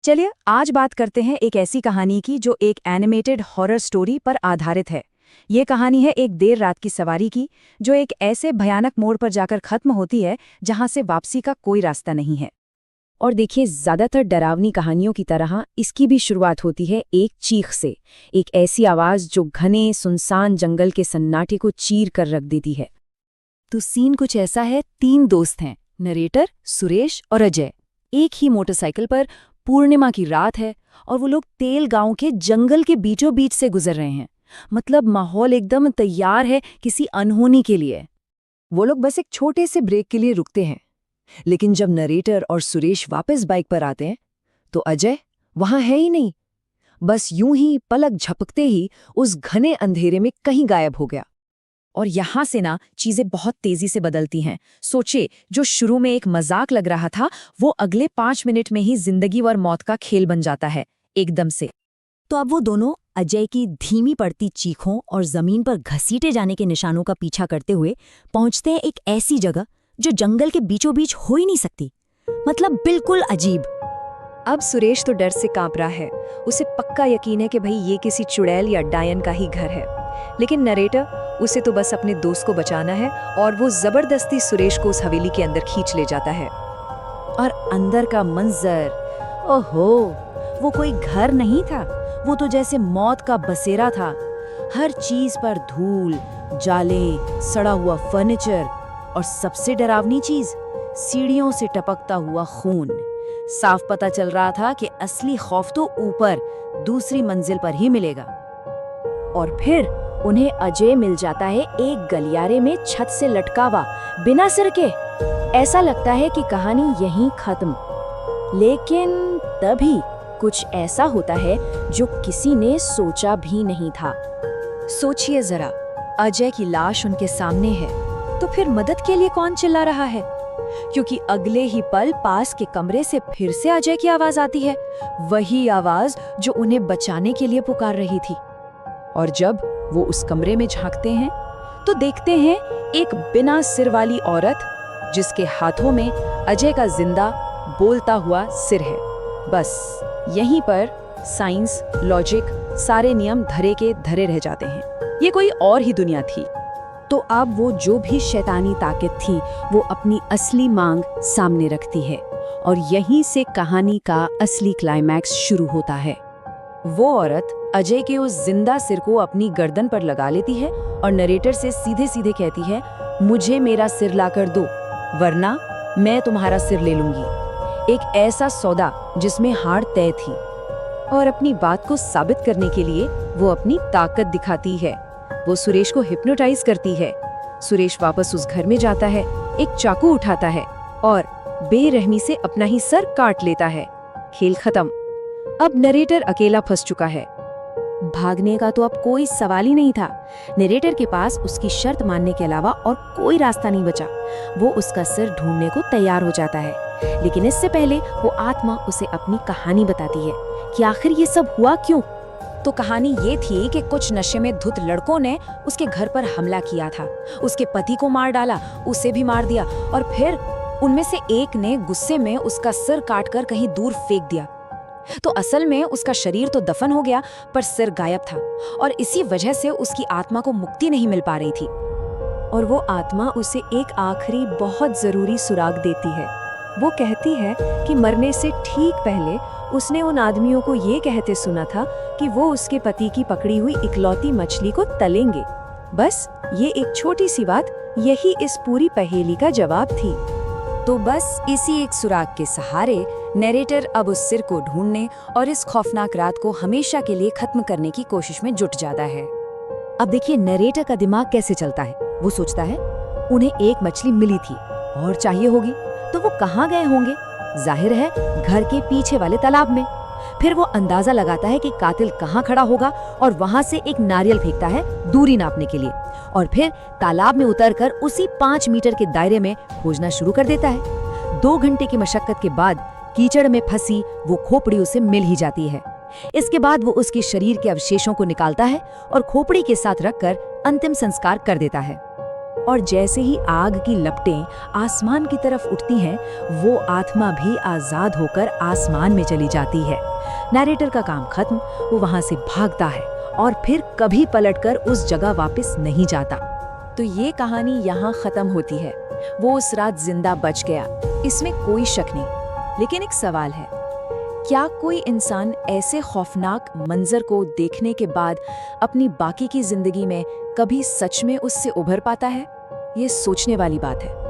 चलिए आज बात करते हैं एक ऐसी कहानी की जो एक एनिमेटेड हॉरर स्टोरी पर आधारित है। ये कहानी है एक देर रात की सवारी की, जो एक ऐसे भयानक मोड़ पर जाकर खत्म होती है जहां से वापसी का कोई रास्ता नहीं है। और देखिए, ज्यादातर डरावनी कहानियों की तरह इसकी भी शुरुआत होती है एक चीख से, एक ऐसी आवाज जो घने सुनसान जंगल के सन्नाटे को चीर कर रख देती है। तो सीन कुछ ऐसा है। 3 दोस्त हैं, नरेटर, सुरेश और अजय। एक ही मोटरसाइकिल पर, पूर्णिमा की रात है और वो लोग तेल गांव के जंगल के बीचों बीच से गुजर रहे हैं। मतलब माहौल एकदम तैयार है किसी अनहोनी के लिए। वो लोग बस एक छोटे से ब्रेक के लिए रुकते हैं, लेकिन जब नरेटर और सुरेश वापस बाइक पर आते हैं तो अजय वहां है ही नहीं। बस यूं ही पलक झपकते ही उस घने अंधेरे में कहीं गायब हो गया। और यहां से ना चीजें बहुत तेजी से बदलती हैं। सोचे, जो शुरू में एक मजाक लग रहा था वो अगले 5 मिनट में ही जिंदगी और मौत का खेल बन जाता है एकदम से। तो अब वो दोनों अजय की धीमी पड़ती चीखों और जमीन पर घसीटे जाने के निशानों का पीछा करते हुए पहुंचते हैं एक ऐसी जगह जो जंगल के बीचों बीच हो ही नहीं सकती। मतलब बिल्कुल अजीब। अब सुरेश तो डर से कांप रहा है। उसे पक्का यकीन है कि भाई ये किसी चुड़ैल या डायन का ही घर है। लेकिन नरेटर, उसे तो बस अपने दोस्त को बचाना है और वो जबरदस्ती सुरेश को उस हवेली के अंदर खींच ले जाता है। और अंदर का मंजर, ओहो, वो कोई घर नहीं था, वो तो जैसे मौत का बसेरा था। हर चीज पर धूल, जाले, सड़ा हुआ फर्नीचर और सबसे डरावनी चीज, सीढ़ियों से टपकता हुआ खून। साफ पता चल रहा था कि असली खौफ तो ऊपर दूसरी मंजिल पर ही मिलेगा। और फिर उन्हें अजय मिल जाता है एक गलियारे में छत से लटका हुआ, बिना सिर के। ऐसा लगता है कि कहानी यहीं खत्म। लेकिन तभी कुछ ऐसा होता है जो किसी ने सोचा भी नहीं था। सोचिए जरा, अजय की लाश उनके सामने है, तो फिर मदद के लिए कौन चिल्ला रहा है? क्योंकि अगले ही पल पास के कमरे से फिर से अजय की आवाज आती है, वही आवाज जो उन्हें बचाने के लिए पुकार रही थी। और जब वो उस कमरे में झांकते हैं तो देखते हैं एक बिना सिर वाली औरत, जिसके हाथों में अजय का जिंदा बोलता हुआ सिर है। बस यहीं पर साइंस, लॉजिक, सारे नियम धरे के धरे रह जाते हैं। ये कोई और ही दुनिया थी। तो अब वो जो भी शैतानी ताकत थी वो अपनी असली मांग सामने रखती है, और यहीं से कहानी का असली क्लाइमैक्स शुरू होता है। वो औरत अजय के उस जिंदा सिर को अपनी गर्दन पर लगा लेती है और नरेटर से सीधे सीधे कहती है, मुझे मेरा सिर लाकर दो, वरना मैं तुम्हारा सिर ले लूंगी। एक ऐसा सौदा जिसमें हार तय थी। और अपनी बात को साबित करने के लिए वो अपनी ताकत दिखाती है। वो सुरेश को हिप्नोटाइज करती है। सुरेश वापस उस घर में जाता है, एक चाकू उठाता है और बेरहमी से अपना ही सर काट लेता है। खेल खत्म। अब नरेटर अकेला फंस चुका है। भागने का तो अब कोई सवाल ही नहीं था। नरेटर के पास उसकी शर्त मानने के अलावा और कोई रास्ता नहीं बचा। वो उसका सिर ढूंढने को तैयार हो जाता है, लेकिन इससे पहले वो आत्मा उसे अपनी कहानी बताती है कि आखिर ये सब हुआ क्यों। तो कहानी ये थी कि कुछ नशे में धुत लड़कों ने उसके घर पर हमला किया था। उसके पति को मार डाला, उसे भी मार दिया, और फिर उनमें से एक ने गुस्से में उसका सिर काटकर कहीं दूर फेंक दिया। तो असल में उसका शरीर तो दफन हो गया, पर सिर गायब था, और इसी वजह से उसकी आत्मा को मुक्ति नहीं मिल पा रही थी। और वो आत्मा उसे एक आखिरी बहुत जरूरी सुराग देती है। वो कहती है कि मरने से ठीक पहले उसने उन आदमियों को ये कहते सुना था कि वो उसके पति की पकड़ी हुई इकलौती मछली को तलेंगे। बस ये एक छोटी सी बात, यही इस पूरी पहेली का जवाब थी। तो बस इसी एक सुराग के सहारे नरेटर अब उस सिर को ढूंढने और इस खौफनाक रात को हमेशा के लिए खत्म करने की कोशिश में जुट जाता है। अब देखिए नरेटर का दिमाग कैसे चलता है। वो सोचता है, उन्हें एक मछली मिली थी और चाहिए होगी, तो वो कहाँ गए होंगे? जाहिर है घर के पीछे वाले तालाब में। फिर वो अंदाजा लगाता है कि कातिल कहाँ खड़ा होगा और वहां से एक नारियल फेंकता है दूरी नापने के लिए, और फिर तालाब में उतरकर उसी 5 मीटर के दायरे में खोजना शुरू कर देता है। 2 घंटे की मशक्कत के बाद कीचड़ में फंसी वो खोपड़ी उसे मिल ही जाती है। इसके बाद वो उसके शरीर के अवशेषों को निकालता है और खोपड़ी के साथ रखकर अंतिम संस्कार कर देता है। और जैसे ही आग की लपटें आसमान की तरफ उठती हैं, वो आत्मा भी आजाद होकर आसमान में चली जाती है। नैरेटर का काम खत्म, वो वहां से भागता है और फिर कभी पलटकर उस जगह वापस नहीं जाता। तो ये कहानी यहाँ खत्म होती है। वो उस रात जिंदा बच गया, इसमें कोई शक नहीं। लेकिन एक सवाल है, क्या कोई इंसान ऐसे खौफनाक मंजर को देखने के बाद अपनी बाकी की जिंदगी में कभी सच में उससे उभर पाता है? ये सोचने वाली बात है।